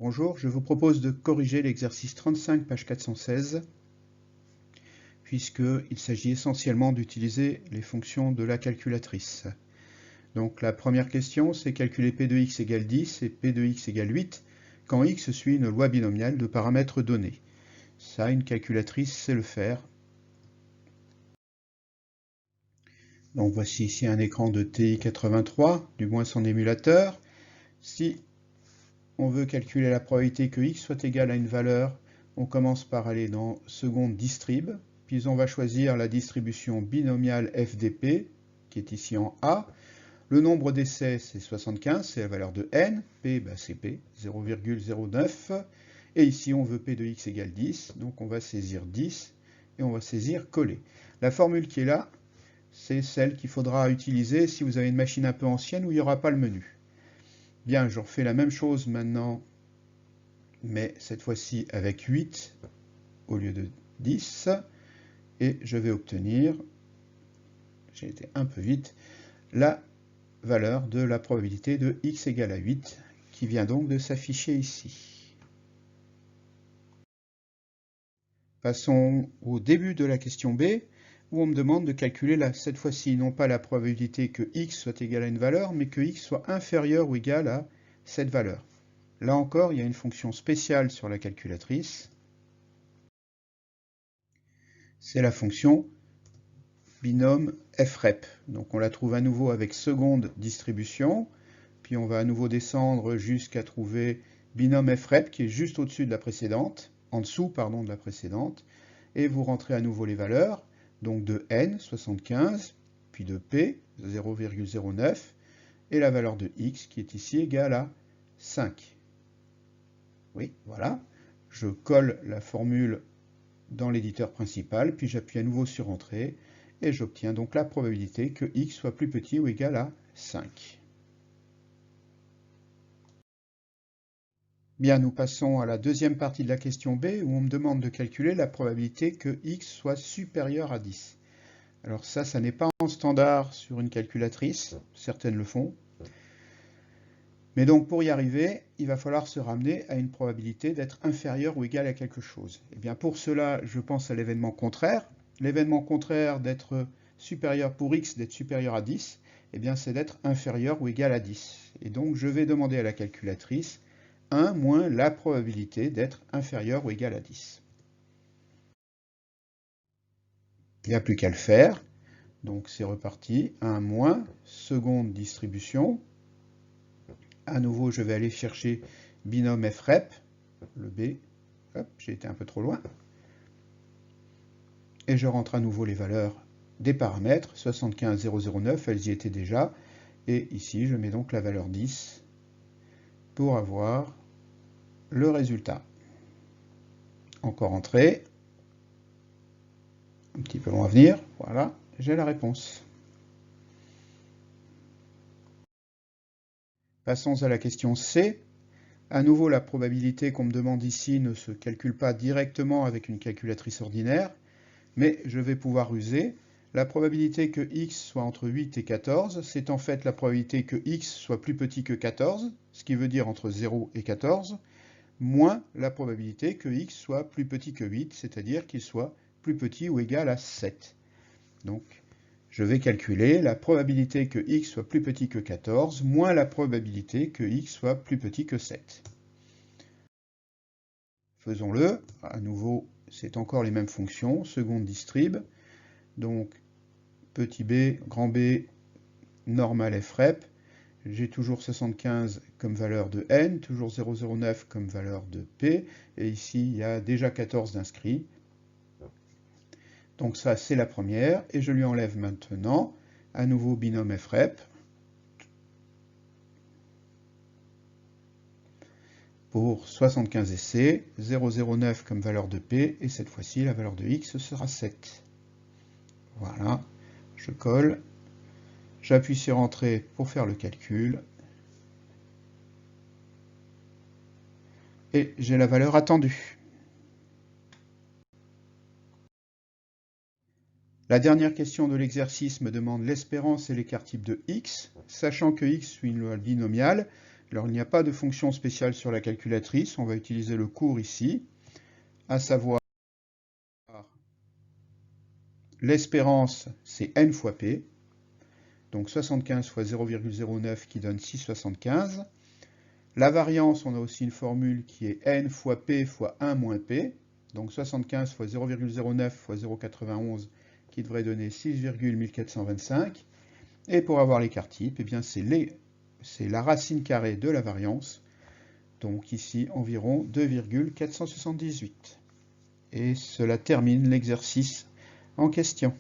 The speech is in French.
Bonjour, je vous propose de corriger l'exercice 35, page 416, puisqu'il s'agit essentiellement d'utiliser les fonctions de la calculatrice. Donc la première question, c'est calculer P de x égale 10 et P de x égale 8 quand x suit une loi binomiale de paramètres donnés. Ça, une calculatrice sait le faire. Donc voici ici un écran de TI-83, du moins son émulateur. Si on veut calculer la probabilité que x soit égal à une valeur, on commence par aller dans seconde distrib, puis on va choisir la distribution binomiale FDP, qui est ici en A. Le nombre d'essais, c'est 75, c'est la valeur de n. P, c'est P, 0,09. Et ici, on veut P de x égale 10, donc on va saisir 10 et on va saisir coller. La formule qui est là, c'est celle qu'il faudra utiliser si vous avez une machine un peu ancienne où il n'y aura pas le menu. Bien, je refais la même chose maintenant, mais cette fois-ci avec 8 au lieu de 10. Et je vais obtenir, j'ai été un peu vite, la valeur de la probabilité de x égale à 8, qui vient donc de s'afficher ici. Passons au début de la question B, où on me demande de calculer, cette fois-ci, non pas la probabilité que x soit égal à une valeur, mais que x soit inférieur ou égal à cette valeur. Là encore, il y a une fonction spéciale sur la calculatrice. C'est la fonction binôme frep. Donc on la trouve à nouveau avec seconde distribution, puis on va à nouveau descendre jusqu'à trouver binôme frep qui est juste au-dessus de la précédente, en dessous pardon de la précédente, et vous rentrez à nouveau les valeurs, donc de n, 75, puis de p, 0,09, et la valeur de x qui est ici égale à 5. Oui, voilà. Je colle la formule dans l'éditeur principal, puis j'appuie à nouveau sur Entrée, et j'obtiens donc la probabilité que x soit plus petit ou égal à 5. Bien, nous passons à la deuxième partie de la question B, où on me demande de calculer la probabilité que x soit supérieur à 10. Alors ça n'est pas en standard sur une calculatrice, certaines le font. Mais donc pour y arriver, il va falloir se ramener à une probabilité d'être inférieure ou égale à quelque chose. Et bien pour cela, je pense à l'événement contraire. L'événement contraire d'être supérieur pour x, d'être supérieur à 10, eh bien c'est d'être inférieur ou égal à 10. Et donc je vais demander à la calculatrice 1 moins la probabilité d'être inférieur ou égal à 10. Il n'y a plus qu'à le faire. Donc c'est reparti. 1 moins, seconde distribution. À nouveau, je vais aller chercher binôme frep, le B. Hop, j'ai été un peu trop loin. Et je rentre à nouveau les valeurs des paramètres. 75,009, elles y étaient déjà. Et ici, je mets donc la valeur 10 pour avoir le résultat. Encore entrée. Un petit peu long à venir. Voilà, j'ai la réponse. Passons à la question C. À nouveau, la probabilité qu'on me demande ici ne se calcule pas directement avec une calculatrice ordinaire, mais je vais pouvoir user. La probabilité que x soit entre 8 et 14, c'est en fait la probabilité que x soit plus petit que 14, ce qui veut dire entre 0 et 14, moins la probabilité que x soit plus petit que 8, c'est-à-dire qu'il soit plus petit ou égal à 7. Donc, je vais calculer la probabilité que x soit plus petit que 14, moins la probabilité que x soit plus petit que 7. Faisons-le. À nouveau, c'est encore les mêmes fonctions. Seconde distrib. Donc, petit b, grand B, normal frep. J'ai toujours 75 comme valeur de n, toujours 0,09 comme valeur de p. Et ici, il y a déjà 14 d'inscrits. Donc ça, c'est la première. Et je lui enlève maintenant, à nouveau binôme frep. Pour 75 essais, 0,09 comme valeur de p. Et cette fois-ci, la valeur de x sera 7. Voilà. Je colle. J'appuie sur Entrée pour faire le calcul. Et j'ai la valeur attendue. La dernière question de l'exercice me demande l'espérance et l'écart type de x. Sachant que x suit une loi binomiale, Alors, il n'y a pas de fonction spéciale sur la calculatrice. On va utiliser le cours ici, à savoir l'espérance, c'est n fois p. Donc 75 fois 0,09 qui donne 6,75. La variance, on a aussi une formule qui est n fois p fois 1 moins p. Donc 75 fois 0,09 fois 0,91 qui devrait donner 6,1425. Et pour avoir l'écart type, eh bien c'est la racine carrée de la variance. Donc ici, environ 2,478. Et cela termine l'exercice en question.